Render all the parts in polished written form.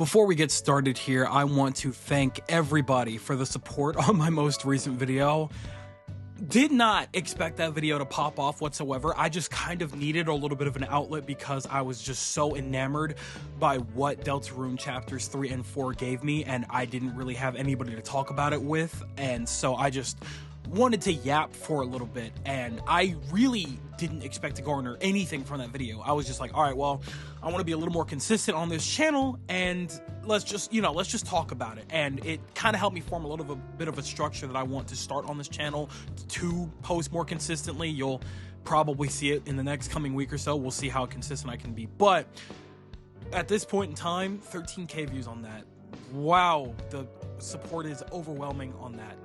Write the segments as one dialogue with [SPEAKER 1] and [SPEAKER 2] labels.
[SPEAKER 1] Before we get started here, I want to thank everybody for the support on my most recent video. Did not expect that video to pop off whatsoever. I just kind of needed a little bit of an outlet because I was just so enamored by what Deltarune chapters 3 and 4 gave me, and I didn't really have anybody to talk about it with, and so I just wanted to yap for a little bit, and I really didn't expect to garner anything from that video. I was just like, all right, well, I want to be a little more consistent on this channel, and let's just talk about it. And it kind of helped me form a little bit of a structure that I want to start on this channel to post more consistently. You'll probably see it in the next coming week or so. We'll see how consistent I can be. But at this point in time, 13K views on that. Wow, the support is overwhelming on that.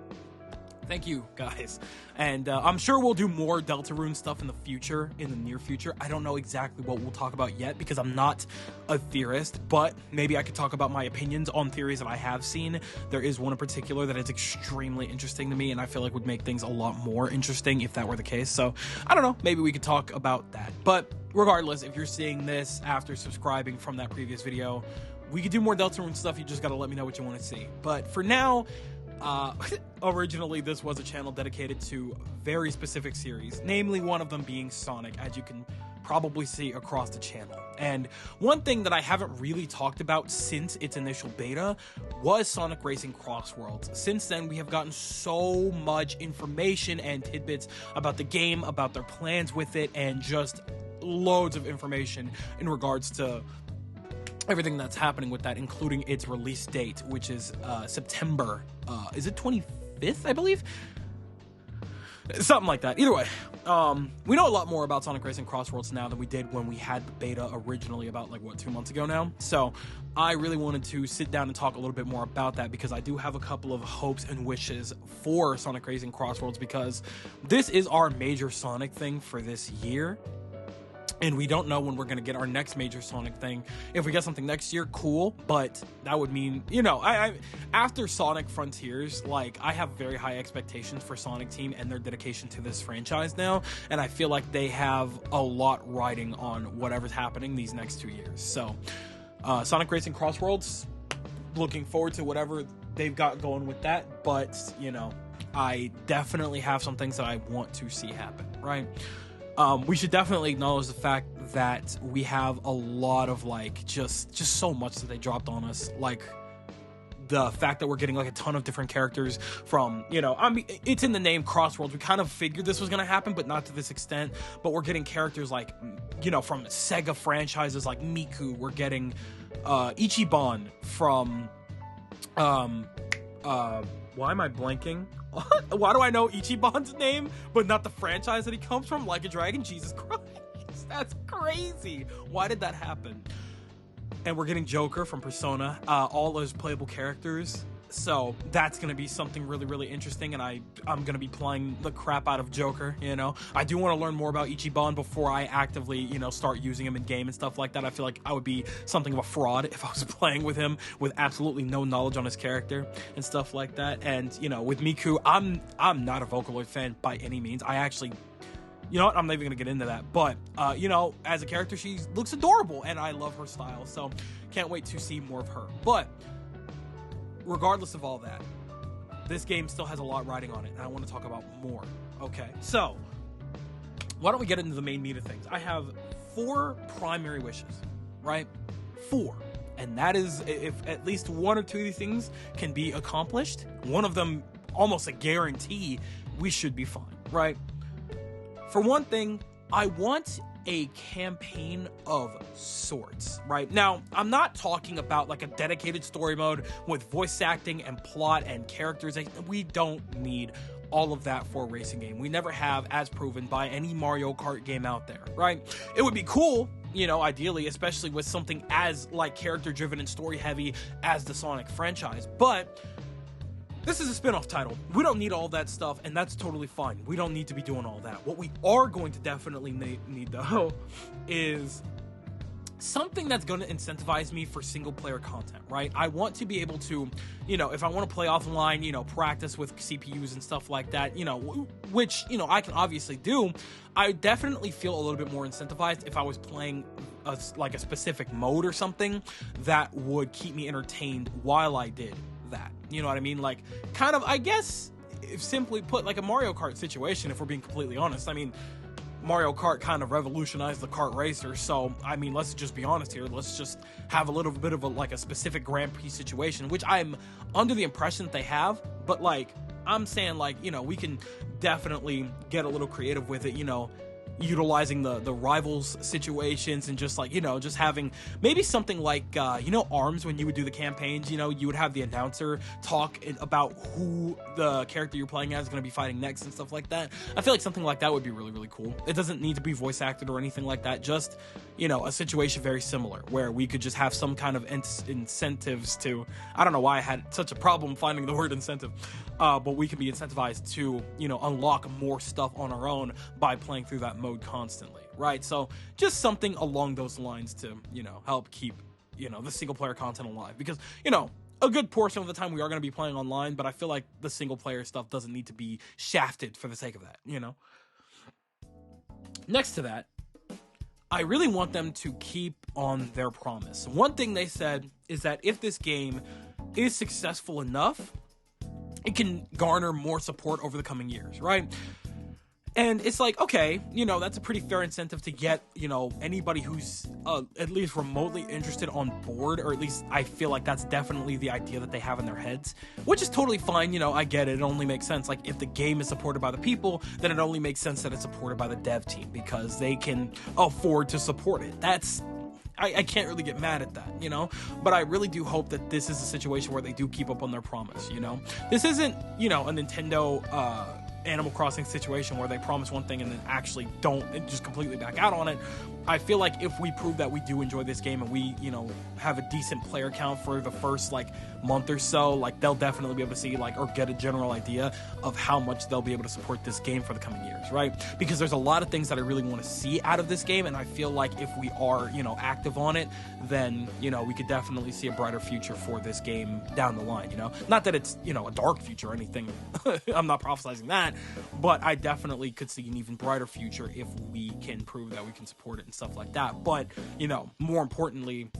[SPEAKER 1] Thank you, guys. And I'm sure we'll do more Deltarune stuff in the near future. I don't know exactly what we'll talk about yet because I'm not a theorist, but maybe I could talk about my opinions on theories that I have seen. There is one in particular that is extremely interesting to me, and I feel like would make things a lot more interesting if that were the case. So, I don't know, maybe we could talk about that. But regardless, if you're seeing this after subscribing from that previous video, we could do more Deltarune stuff. You just gotta let me know what you want to see. But for now, originally this was a channel dedicated to very specific series, namely one of them being Sonic, as you can probably see across the channel. And one thing that I haven't really talked about since its initial beta was Sonic Racing Crossworlds. Since then, we have gotten so much information and tidbits about the game, about their plans with it, and just loads of information in regards to everything that's happening with that, including its release date, which is September, is it 25th, I believe? Something like that. Either way, we know a lot more about Sonic Racing Crossworlds now than we did when we had the beta originally about, 2 months ago now. So I really wanted to sit down and talk a little bit more about that because I do have a couple of hopes and wishes for Sonic Racing Crossworlds because this is our major Sonic thing for this year. And we don't know when we're going to get our next major Sonic thing. If we get something next year, cool. But that would mean, after Sonic Frontiers, I have very high expectations for Sonic Team and their dedication to this franchise now. And I feel like they have a lot riding on whatever's happening these next 2 years. So, Sonic Racing Crossworlds, looking forward to whatever they've got going with that. But, I definitely have some things that I want to see happen, right? We should definitely acknowledge the fact that we have a lot of just so much that they dropped on us, the fact that we're getting a ton of different characters from, it's in the name Crossworlds. We kind of figured this was going to happen, but not to this extent. But we're getting characters from Sega franchises like Miku. We're getting Ichiban from why am I blanking? Why do I know Ichiban's name, but not the franchise that he comes from? Like a Dragon? Jesus Christ. That's crazy. Why did that happen? And we're getting Joker from Persona, all those playable characters. So that's going to be something really, really interesting, and I'm going to be playing the crap out of Joker, I do want to learn more about Ichiban before I actively, start using him in game and stuff like that. I feel like I would be something of a fraud if I was playing with him with absolutely no knowledge on his character and stuff like that. And, with Miku, I'm not a Vocaloid fan by any means. I actually... You know what? I'm not even going to get into that. But, as a character, she looks adorable, and I love her style. So, can't wait to see more of her. But regardless of all that, this game still has a lot riding on it, and I want to talk about more. Okay, so why don't we get into the main meat of things? I have 4 primary wishes, right? 4. And that is, if at least 1 or 2 of these things can be accomplished, one of them almost a guarantee, we should be fine, right? For one thing, I want a campaign of sorts, right? Now, I'm not talking about a dedicated story mode with voice acting and plot and characters. We don't need all of that for a racing game. We never have, as proven by any Mario Kart game out there, right? It would be cool, ideally, especially with something as character-driven and story-heavy as the Sonic franchise, but this is a spin-off title. We don't need all that stuff, and that's totally fine. We don't need to be doing all that. What we are going to definitely need though, is something that's going to incentivize me for single player content, right? I want to be able to, you know, if I want to play offline, you know, practice with CPUs and stuff like that, you know, which, you know, I can obviously do. I definitely feel a little bit more incentivized if I was playing like a specific mode or something that would keep me entertained while I did that. You know what I mean? Like, kind of, I guess, if simply put, like a Mario Kart situation, if we're being completely honest. I mean, Mario Kart kind of revolutionized the kart racer, so I mean, let's just be honest here. Let's just have a little bit of a specific Grand Prix situation, which I'm under the impression that they have, but like I'm saying, like, you know, we can definitely get a little creative with it, you know, utilizing the rivals situations and just like, you know, just having maybe something like, you know, ARMS, when you would do the campaigns, you know, you would have the announcer talk about who the character you're playing as is going to be fighting next and stuff like that. I feel like something like that would be really, really cool. It doesn't need to be voice acted or anything like that. Just, you know, a situation very similar where we could just have some kind of incentives to, I don't know why I had such a problem finding the word incentive, but we can be incentivized to, you know, unlock more stuff on our own by playing through that mode constantly, right? So just something along those lines to, you know, help keep, you know, the single player content alive, because, you know, a good portion of the time we are going to be playing online, but I feel like the single player stuff doesn't need to be shafted for the sake of that, you know? Next to that, I really want them to keep on their promise. One thing they said is that if this game is successful enough, it can garner more support over the coming years, right? And it's like, okay, you know, that's a pretty fair incentive to get, you know, anybody who's at least remotely interested on board, or at least I feel like that's definitely the idea that they have in their heads, which is totally fine. You know, I get it. It only makes sense. Like, if the game is supported by the people, then it only makes sense that it's supported by the dev team because they can afford to support it. That's, I can't really get mad at that, you know, but I really do hope that this is a situation where they do keep up on their promise, you know. This isn't, you know, a Nintendo Animal Crossing situation where they promise one thing and then actually don't, and just completely back out on it. I feel like if we prove that we do enjoy this game and we, you know, have a decent player count for the first like month or so, like they'll definitely be able to see like, or get a general idea of how much they'll be able to support this game for the coming years, right? Because there's a lot of things that I really want to see out of this game, and I feel like if we are, you know, active on it, then, you know, we could definitely see a brighter future for this game down the line, you know? Not that it's, you know, a dark future or anything. I'm not prophesizing that, but I definitely could see an even brighter future if we can prove that we can support it and stuff like that. But, you know, more importantly,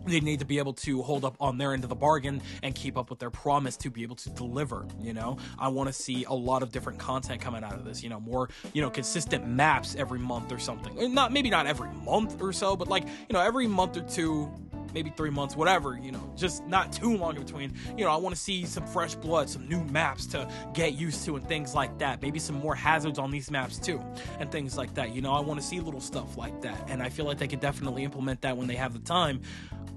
[SPEAKER 1] they need to be able to hold up on their end of the bargain and keep up with their promise to be able to deliver, you know? I want to see a lot of different content coming out of this, you know, more, you know, consistent maps every month or something. Maybe not every month or so, but like, you know, every month or two, maybe 3 months, whatever, you know, just not too long in between. You know, I want to see some fresh blood, some new maps to get used to and things like that. Maybe some more hazards on these maps too and things like that. You know, I want to see little stuff like that, and I feel like they could definitely implement that when they have the time.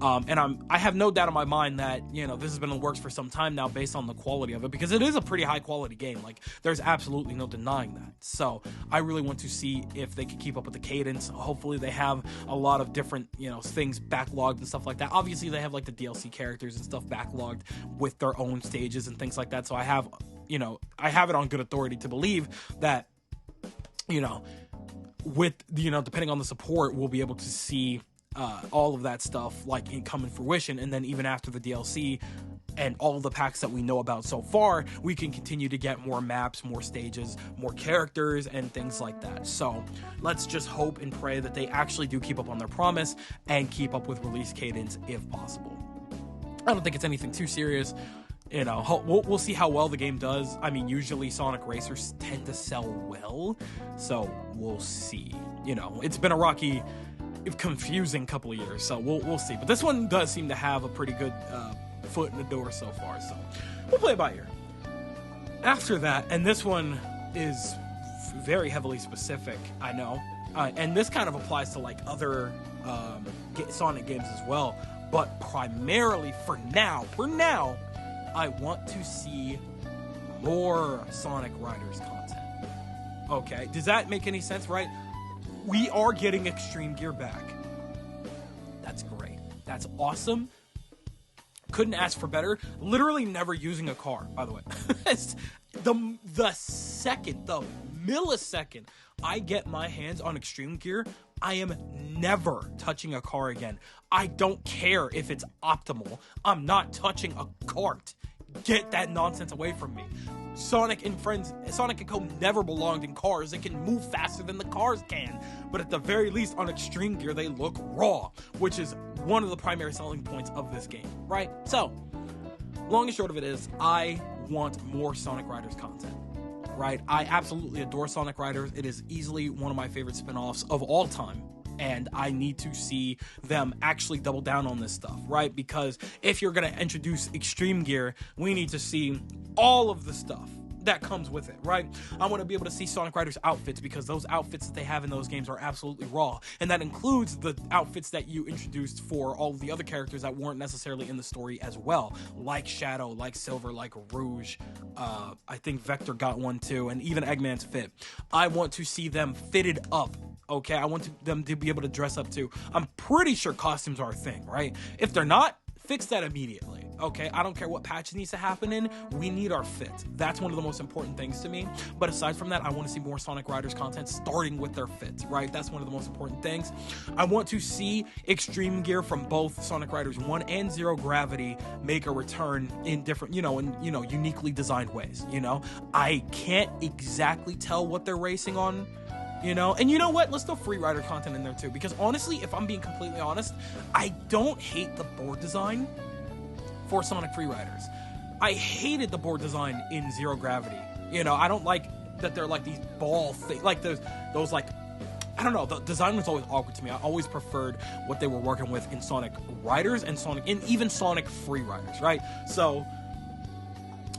[SPEAKER 1] And I have no doubt in my mind that, you know, this has been in the works for some time now based on the quality of it, because it is a pretty high quality game. Like, there's absolutely no denying that. So I really want to see if they can keep up with the cadence. Hopefully they have a lot of different, you know, things backlogged and stuff like that. Obviously they have like the DLC characters and stuff backlogged with their own stages and things like that. So I have, you know, I have it on good authority to believe that, you know, with, you know, depending on the support, we'll be able to see all of that stuff like come in fruition. And then even after the DLC and all the packs that we know about so far, we can continue to get more maps, more stages, more characters, and things like that. So let's just hope and pray that they actually do keep up on their promise and keep up with release cadence if possible. I don't think it's anything too serious. You know, we'll see how well the game does. I mean, usually Sonic Racers tend to sell well, so we'll see. You know, it's been a rocky, confusing couple of years, so we'll see. But this one does seem to have a pretty good foot in the door so far, so we'll play it by ear. After that, and this one is very heavily specific, I know, and this kind of applies to like other Sonic games as well, but primarily for now, I want to see more Sonic Riders content. Okay, does that make any sense, right? We are getting Extreme Gear back. That's great. That's awesome. Couldn't ask for better. Literally never using a car, by the way. It's the millisecond I get my hands on Extreme Gear, I am never touching a car again. I don't care if it's optimal. I'm not touching a cart. Get that nonsense away from me. Sonic and Co. never belonged in cars. They can move faster than the cars can. But at the very least, on Extreme Gear, they look raw, which is one of the primary selling points of this game, right? So, long and short of it is, I want more Sonic Riders content, right? I absolutely adore Sonic Riders. It is easily one of my favorite spin-offs of all time. And I need to see them actually double down on this stuff, right? Because if you're going to introduce Extreme Gear, we need to see all of the stuff that comes with it, right? I want to be able to see Sonic Riders outfits, because those outfits that they have in those games are absolutely raw. And that includes the outfits that you introduced for all of the other characters that weren't necessarily in the story as well, like Shadow, like Silver, like Rouge. I think Vector got one too, and even Eggman's fit. I want to see them fitted up. Okay, I want them to be able to dress up too. I'm pretty sure costumes are a thing, right? If they're not, fix that immediately, okay? I don't care what patch needs to happen in. We need our fit. That's one of the most important things to me. But aside from that, I want to see more Sonic Riders content starting with their fit, right? That's one of the most important things. I want to see Extreme Gear from both Sonic Riders 1 and Zero Gravity make a return in different, uniquely designed ways, I can't exactly tell what they're racing on, and you know what? Let's throw free rider content in there too, because honestly, if I'm being completely honest, I don't hate the board design for Sonic Free Riders. I hated the board design in Zero Gravity. I don't like that they're like these ball things, like those like, I don't know, the design was always awkward to me. I always preferred what they were working with in Sonic Riders and even Sonic Free Riders, right? So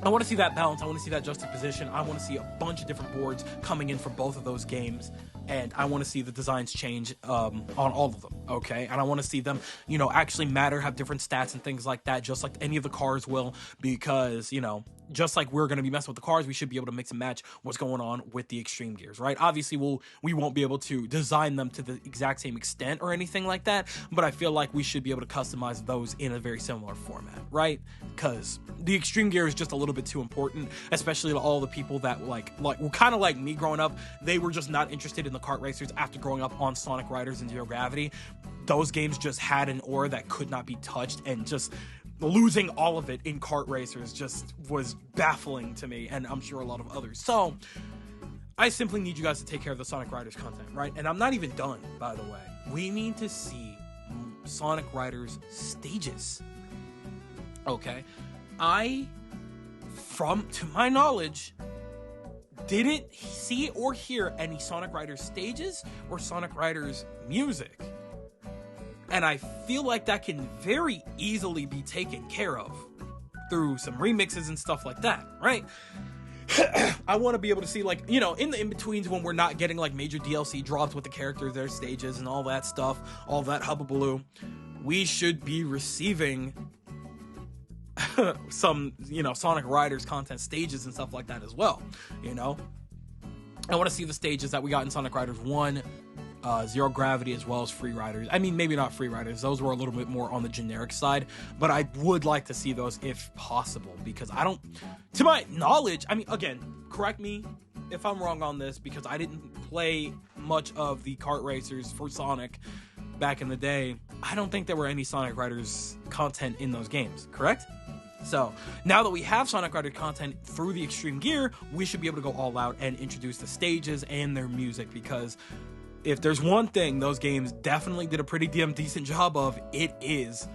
[SPEAKER 1] I want to see that balance. I want to see that juxtaposition. I want to see a bunch of different boards coming in for both of those games. And I want to see the designs change on all of them, okay? And I want to see them, actually matter, have different stats and things like that, just like any of the cars will, because, just like we're going to be messing with the cars, we should be able to mix and match what's going on with the Extreme Gears, right? Obviously, we won't be able to design them to the exact same extent or anything like that, but I feel like we should be able to customize those in a very similar format, right? Because the Extreme Gear is just a little bit too important, especially to all the people that were kind of like me growing up. They were just not interested in the kart racers after growing up on Sonic Riders and Zero Gravity. Those games just had an aura that could not be touched, and just losing all of it in kart racers just was baffling to me, and I'm sure a lot of others. So I simply need you guys to take care of the Sonic Riders content, right? And I'm not even done, by the way. We need to see Sonic Riders stages, okay? To my knowledge, didn't see or hear any Sonic Riders stages or Sonic Riders music. And I feel like that can very easily be taken care of through some remixes and stuff like that, right? I want to be able to see, in the in-betweens when we're not getting, major DLC drops with the characters, their stages, and all that stuff, all that hubbubaloo, we should be receiving some, Sonic Riders content stages and stuff like that as well, I want to see the stages that we got in Sonic Riders 1, Zero Gravity, as well as Free Riders. I mean, maybe not Free Riders. Those were a little bit more on the generic side, but I would like to see those if possible, because to my knowledge, again, correct me if I'm wrong on this, because I didn't play much of the kart racers for Sonic back in the day. I don't think there were any Sonic Riders content in those games, correct? So, now that we have Sonic Rider content through the Extreme Gear, we should be able to go all out and introduce the stages and their music, because if there's one thing those games definitely did a pretty damn decent job of, it is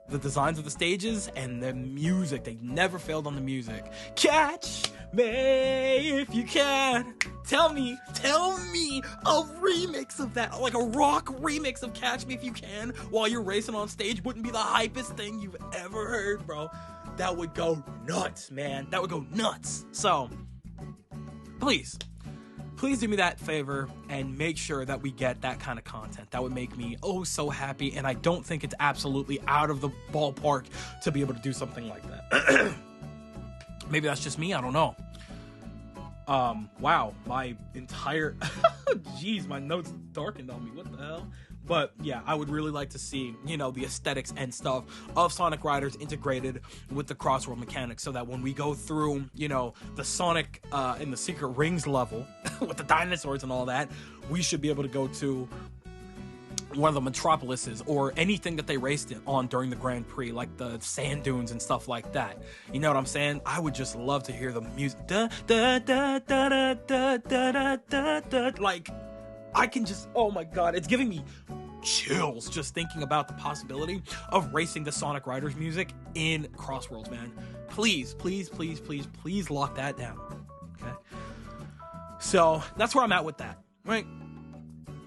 [SPEAKER 1] the designs of the stages and the music. They never failed on the music. Catch me if you can. Tell me a remix of that, like a rock remix of Catch Me If You Can while you're racing on stage wouldn't be the hypest thing you've ever heard, bro. That would go nuts, man. That would go nuts. So, please do me that favor and make sure that we get that kind of content. That would make me oh so happy, and I don't think it's absolutely out of the ballpark to be able to do something like that. Maybe that's just me, I don't know. Wow, my entire jeez, my notes darkened on me. What the hell? But yeah, I would really like to see, you know, the aesthetics and stuff of Sonic Riders integrated with the Crossworld mechanics, so that when we go through, you know, the Sonic in the Secret Rings level with the dinosaurs and all that, we should be able to go to one of the metropolises or anything that they raced it on during the Grand Prix, like the sand dunes and stuff like that. You know what I'm saying? I would just love to hear the music. Like, I can just, oh my god, it's giving me chills just thinking about the possibility of racing the Sonic Riders music in Crossworlds, man. Please, please, please, please, please lock that down. Okay? So, that's where I'm at with that, right?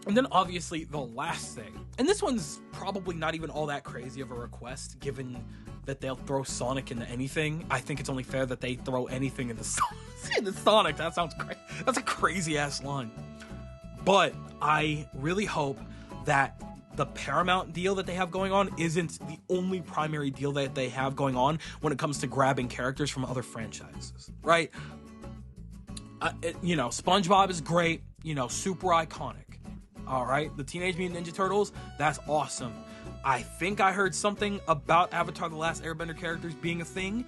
[SPEAKER 1] And then obviously the last thing, and this one's probably not even all that crazy of a request, given that they'll throw Sonic into anything. I think it's only fair that they throw anything into Sonic. That sounds crazy. That's a crazy ass line. But I really hope that the Paramount deal that they have going on isn't the only primary deal that they have going on when it comes to grabbing characters from other franchises, right? You know, SpongeBob is great, you know, super iconic. All right, the Teenage Mutant Ninja Turtles, that's awesome. I think I heard something about Avatar: The Last Airbender characters being a thing.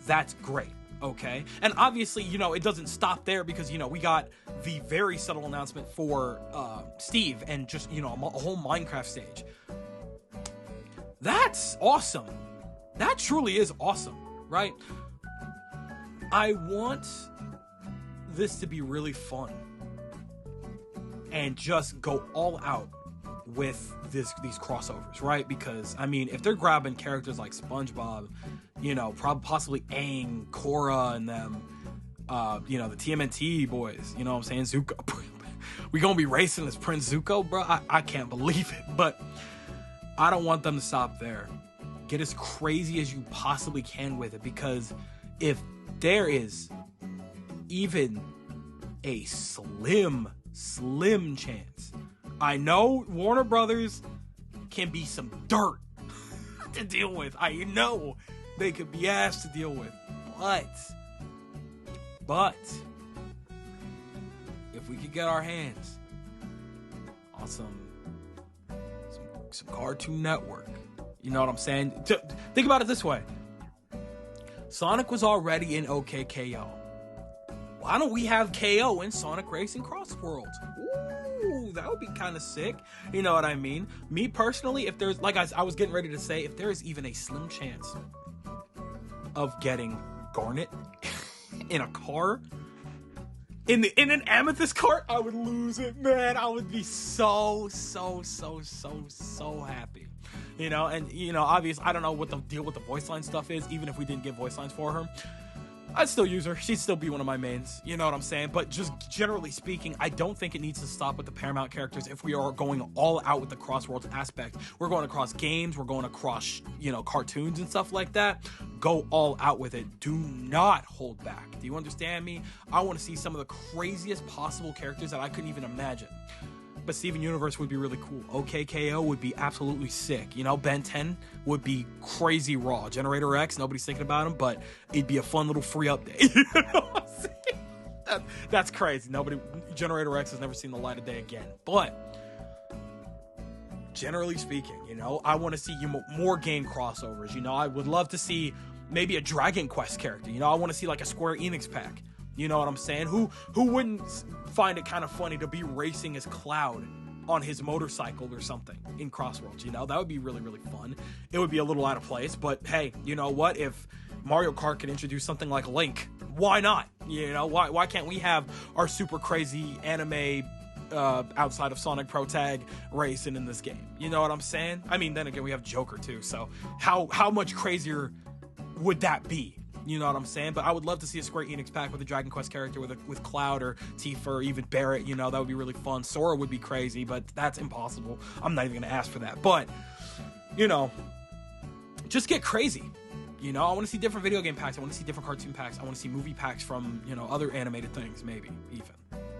[SPEAKER 1] That's great, okay? And obviously, you know, it doesn't stop there, because, you know, we got the very subtle announcement for Steve and just, you know, a whole Minecraft stage. That's awesome. That truly is awesome, right? I want this to be really fun and just go all out with these crossovers, right? Because, I mean, if they're grabbing characters like SpongeBob, you know, possibly Aang, Korra, and them, you know, the TMNT boys, you know what I'm saying, Zuko. We gonna be racing as Prince Zuko, bro? I can't believe it. But I don't want them to stop there. Get as crazy as you possibly can with it, because if there is even a slim chance, I know Warner Brothers can be some dirt to deal with. I know they could be ass to deal with, but if we could get our hands on some Cartoon Network, you know what I'm saying? Think about it this way: Sonic was already in OKKO. Why don't we have KO in Sonic Racing Crossworlds? Ooh, that would be kind of sick. You know what I mean? Me personally, if there's, like I was getting ready to say, if there is even a slim chance of getting Garnet in a car, in an amethyst cart, I would lose it, man. I would be so happy. You know, and, you know, obviously, I don't know what the deal with the voice line stuff is, even if we didn't get voice lines for her. I'd still use her. She'd still be one of my mains. You know what I'm saying? But just generally speaking, I don't think it needs to stop with the Paramount characters if we are going all out with the Crossworlds aspect. We're going across games. We're going across, you know, cartoons and stuff like that. Go all out with it. Do not hold back. Do you understand me? I want to see some of the craziest possible characters that I couldn't even imagine. But Steven Universe would be really cool. OKKO would be absolutely sick. You know, Ben 10 would be crazy raw. Generator X, nobody's thinking about him, but it'd be a fun little free update. You know what I'm saying? That's crazy. Generator X has never seen the light of day again. But generally speaking, you know, I want to see more game crossovers. You know, I would love to see maybe a Dragon Quest character. You know, I want to see like a Square Enix pack. You know what I'm saying? Who wouldn't find it kind of funny to be racing as Cloud on his motorcycle or something in Crossworlds? You know, that would be really, really fun. It would be a little out of place, but hey, you know what? If Mario Kart could introduce something like Link, why not? You know, why can't we have our super crazy anime outside of Sonic Pro Tag racing in this game? You know what I'm saying? I mean, then again, we have Joker too, so how much crazier would that be? You know what I'm saying? But I would love to see a Square Enix pack with a Dragon Quest character with Cloud or Tifa or even Barrett. You know, that would be really fun. Sora would be crazy, but that's impossible. I'm not even going to ask for that. But, you know, just get crazy. You know, I want to see different video game packs. I want to see different cartoon packs. I want to see movie packs from, you know, other animated things, maybe, even.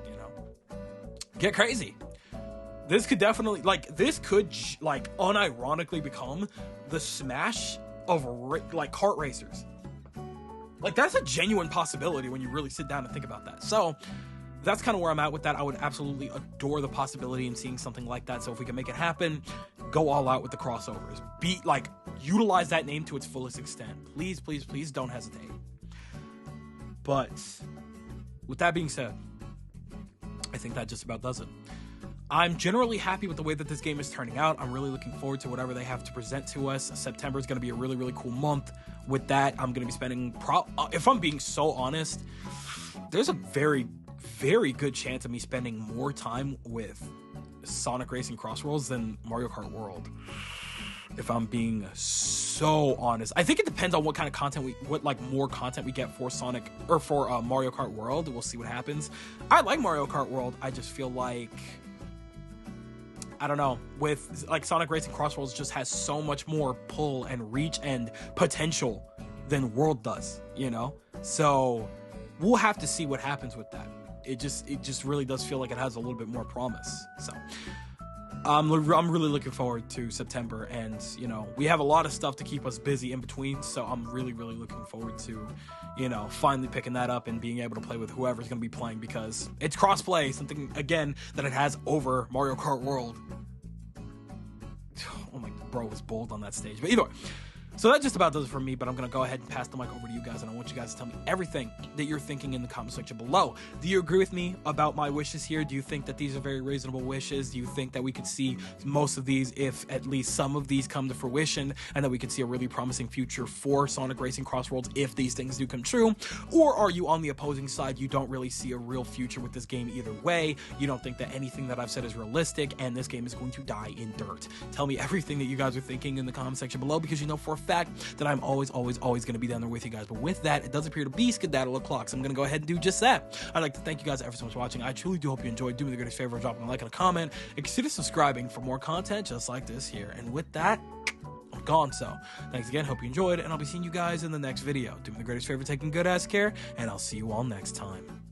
[SPEAKER 1] You know? Get crazy. This could definitely, unironically become the Smash of, kart racers. Like, that's a genuine possibility when you really sit down and think about that. So, that's kind of where I'm at with that. I would absolutely adore the possibility in seeing something like that. So if we can make it happen, go all out with the crossovers. Utilize that name to its fullest extent. Please, please, please don't hesitate. But with that being said, I think that just about does it. I'm generally happy with the way that this game is turning out. I'm really looking forward to whatever they have to present to us. September is going to be a really, really cool month. With that, I'm going to be spending, if I'm being so honest, there's a very, very good chance of me spending more time with Sonic Racing Crossworlds than Mario Kart World. If I'm being so honest, I think it depends on what kind of content more content we get for Sonic or for Mario Kart World. We'll see what happens. I like Mario Kart World. I just feel like, I don't know, with like Sonic Racing Crossworlds just has so much more pull and reach and potential than World does, you know? So we'll have to see what happens with that. It just really does feel like it has a little bit more promise. So I'm really looking forward to September, and you know, we have a lot of stuff to keep us busy in between, so I'm really, really looking forward to, you know, finally picking that up and being able to play with whoever's going to be playing, because it's cross-play, something, again, that it has over Mario Kart World. Oh my, bro was bold on that stage. But either way, so that just about does it for me, but I'm going to go ahead and pass the mic over to you guys, and I want you guys to tell me everything that you're thinking in the comment section below. Do you agree with me about my wishes here? Do you think that these are very reasonable wishes? Do you think that we could see most of these, if at least some of these come to fruition, and that we could see a really promising future for Sonic Racing Crossworlds if these things do come true? Or are you on the opposing side? You don't really see a real future with this game either way. You don't think that anything that I've said is realistic, and this game is going to die in dirt. Tell me everything that you guys are thinking in the comment section below, because you know for a fact that I'm always going to be down there with you guys. But with that, it does appear to be skedaddle o'clock, so I'm going to go ahead and do just that. I'd like to thank you guys ever so much for watching. I truly do hope you enjoyed. Do me the greatest favor of dropping a like and a comment, and consider subscribing for more content just like this here. And with that, I'm gone. So thanks again, hope you enjoyed, and I'll be seeing you guys in the next video. Do me the greatest favor, taking good ass care, and I'll see you all next time.